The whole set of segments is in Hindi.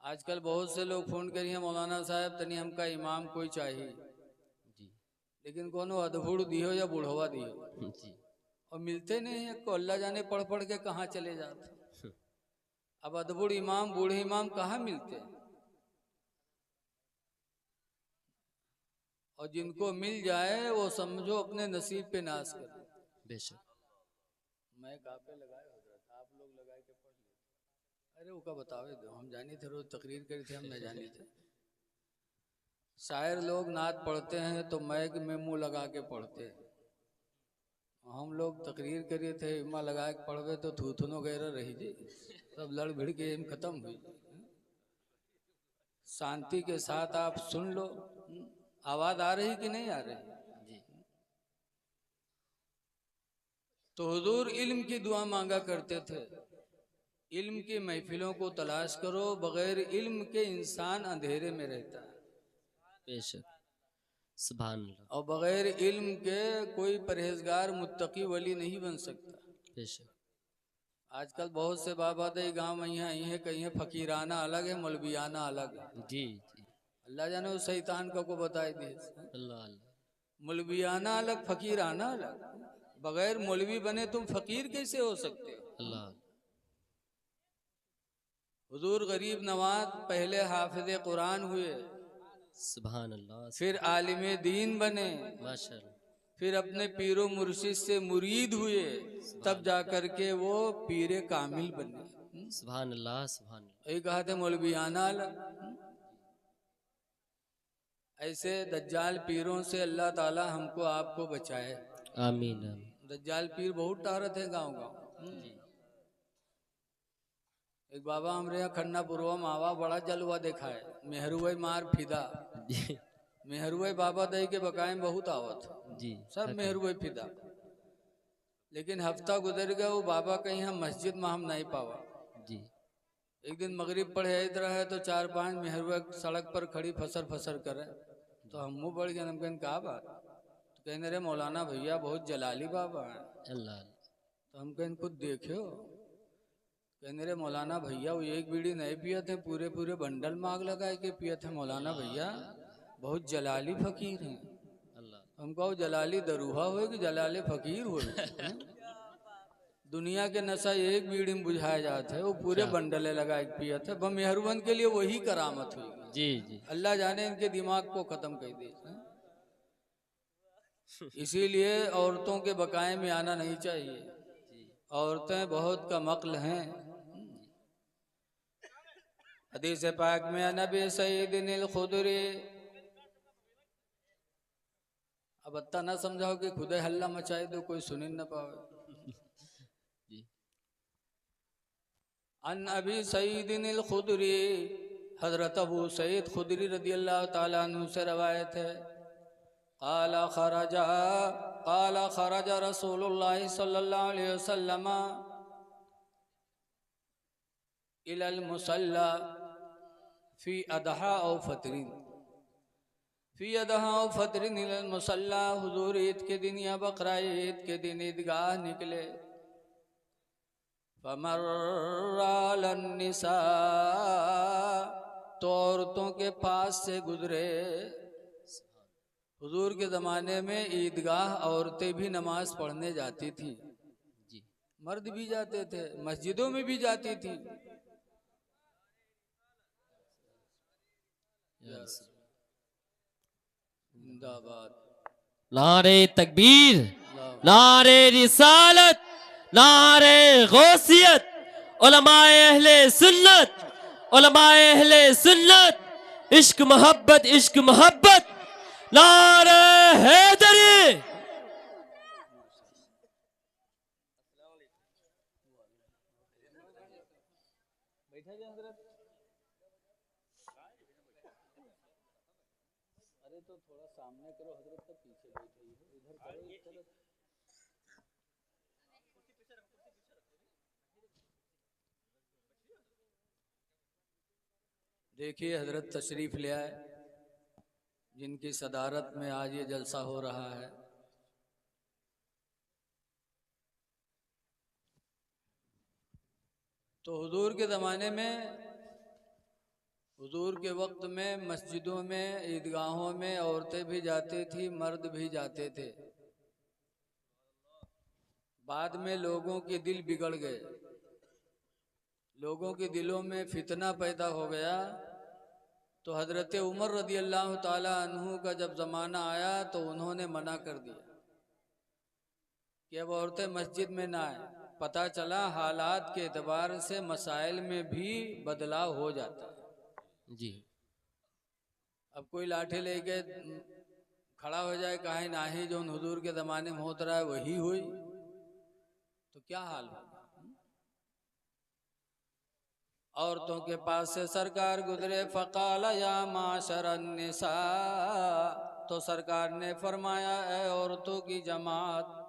आजकल बहुत से लोग फोन करिए मौलाना साहब तनी हमका इमाम कोई चाहिए जी लेकिन कोनो अधबूढ़ दियो या बूढ़वा दियो जी और मिलते नहीं है को अल्लाह जाने पढ़ पढ़ के कहाँ चले जाते। अब अधबूढ़ इमाम बूढ़े इमाम कहाँ मिलते हैं और जिनको मिल जाए वो समझो अपने नसीब पे नाश कर। बेशक। मैं कहाँ पे लगाए हजरत आप लोग लगाए के पढ़ लीजिए। अरे वो का बतावे दो हम जानी थे रोज तकरीर करी थे हम न जानी थे। शायर लोग नात पढ़ते हैं तो मैक में मुंह लगा के पढ़ते हैं। हम लोग तकरीर करिए थे इमा लगा के पढ़वे तो थूथुनो गैर रही जी सब लड़ भिड़ के एम खत्म हुई। शांति के साथ आप सुन लो। आवाज आ रही कि नहीं आ रही। जी तो हुजूर इल्म की दुआ मांगा करते थे। इल्म की महफिलों को तलाश करो बगैर इल्म के इंसान अंधेरे में रहता है। बेशक। सुभान अल्लाह। और बगैर इल्म के कोई परहेजगार मुत्तकी वली नहीं बन सकता। बेशक। आजकल बहुत से बाबा दे गाँव में यहाँ कहीं है फकीराना अलग है मौलवियाना अलग है। जी जी। अल्लाह जाने उस शैतान को बताए दिए। अल्लाह अल्लाह। मौलवियाना अलग फकीराना अलग। बगैर मौलवी बने तुम फकीर कैसे हो सकते हो। अल्लाह। हुजूर गरीब नवाज पहले हाफिज कुरान हुए सुभान अल्लाह। फिर आलिम दीन बने माशाअल्लाह। फिर अपने पीरो मुर्शिद से मुरीद हुए तब जाकर के वो पीरे कामिल बने। सुभान अल्लाह। सुभान अल्लाह। यही कहा थे मौलवियाना अलग। ऐसे दज्जाल पीरों से अल्लाह ताला हमको आपको बचाए। आमीन आमीन। दज्जाल पीर बहुत टहरत है गांव गांव। जी एक बाबा हमारे यहाँ खन्नापुरवा मावा बड़ा जलवा देखा है मेहरुए मार फिदा। जी मेहरुए बाबा दई के बकाए में बहुत आवत जी। सब मेहरुए फिदा। लेकिन हफ्ता गुजर गया वो बाबा कहीं हम मस्जिद में हम नहीं पावा। जी एक दिन मगरिब पढ़े इधर है तो 4-5 मेहरुए सड़क पर खड़ी फसर फसर करे तो हम मुँह बढ़ गए। हम कहने कहा बात तो कहने रे मौलाना भैया बहुत जलाली बाबा है। अल्लाह। तो हम कहने खुद देखो। कहने रे मौलाना भैया वो एक बीड़ी नहीं पिए थे पूरे पूरे बंडल में आग लगाए के पिए थे मौलाना भैया बहुत जलाली फकीर हैं। अल्लाह। हम कहो जलाली दरूहा हुए कि जलाली फकीर हुए। दुनिया के नशा एक बीड़ी में बुझाए जाते है वो पूरे बंडले लगा के पिए थे। बम मेहरबन के लिए वही करामत हुई। जी जी। अल्लाह जाने इनके दिमाग को खत्म कर दे। इसीलिए औरतों के बकाए में आना नहीं चाहिए। औरतें बहुत कम अक्ल हैं। हदीस पाक में नबी सईदिन खुदरी। अब अत्ता ना समझाओ कि खुदे हल्ला मचाए दो कोई सुन न पावे। जी अन अबी सईदिन खुदरी हजरत अबू सईद खुदरी रदी अल्लाह ताला अन्हु से रवायत है। काला खराजा रसूलुल्लाह सल्लल्लाहु अलैहि वसल्लम इलल मुसल्ला फी अदहा औ फतरिन फी अदहा औ फतरिन इलल मुसल्ला। हुजूर ईद के दिन या बकरा ईद के दिन ईदगाह निकले। फमर्रन निसा तो औरतों के पास से गुजरे। हुजूर के ज़माने में ईदगाह औरतें भी नमाज पढ़ने जाती थी। जी। मर्द भी जाते थे मस्जिदों में भी जाती थी। जिंदाबाद। नारे तकबीर नारे रिसालत नारे गौसियत उलमाए अहले सुन्नत इश्क मोहब्बत नारे हैदरी। अरे तो थोड़ा सामने करो हजरत तक पीछे बैठे इधर करो इस तरफ। देखिए हजरत तशरीफ ले आए जिनकी सदारत में आज ये जलसा हो रहा है। तो हुजूर के ज़माने में हुजूर के वक्त में मस्जिदों में, ईदगाहों में औरतें भी जाती थी, मर्द भी जाते थे। बाद में लोगों के दिल बिगड़ गए, लोगों के दिलों में फितना पैदा हो गया। तो हजरत उमर रदी अल्लाह ताला अन्हु का जब ज़माना आया तो उन्होंने मना कर दिया कि अब औरतें मस्जिद में ना आए। पता चला हालात के एतबार से मसाइल में भी बदलाव हो जाता है जी। अब कोई लाठी लेके खड़ा हो जाए, काहे नाही जो हुजूर के ज़माने में होता रहा वही हुई, तो क्या हाल होगा। औरतों के पास से सरकार गुजरे, फ़क़ाल या माशरन निसा, तो सरकार ने फरमाया ऐ औरतों की जमात,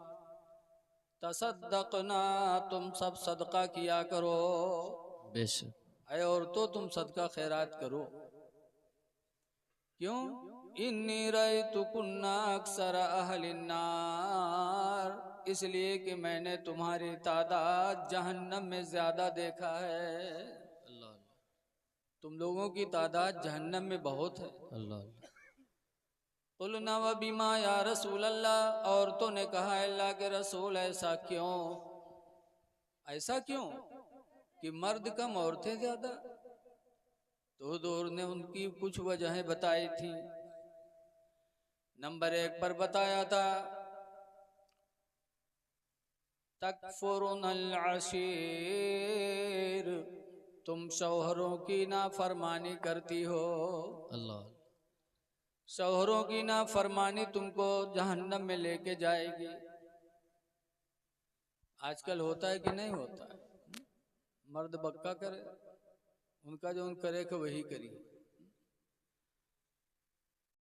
तसद्दक़ना, तुम सब सदका किया करो। बेशक। ऐ औरतों तुम सदका खैरात करो। क्यों? इन्नी रअयतुकुन्ना अक्सर अहलिन्नार, इसलिए कि मैंने तुम्हारी तादाद जहन्नम में ज्यादा देखा है। अल्लाह तुम लोगों की तादाद जहन्नम में बहुत है। अल्लाह। कुलना व बिमा या रसूल अल्लाह, औरतों ने कहा अल्लाह के रसूल ऐसा क्यों, ऐसा क्यों कि मर्द कम औरतें ज्यादा। तो हुजूर ने उनकी कुछ वजहें बताई थी। नंबर 1 पर बताया था तकफुरुनल अशीर, तुम शौहरों की नाफरमानी करती हो। अल्लाह। शौहरों की नाफरमानी तुमको जहन्नम में लेके जाएगी। आजकल होता है कि नहीं होता है? मर्द बक्का करे, उनका जो उन करे वही करी।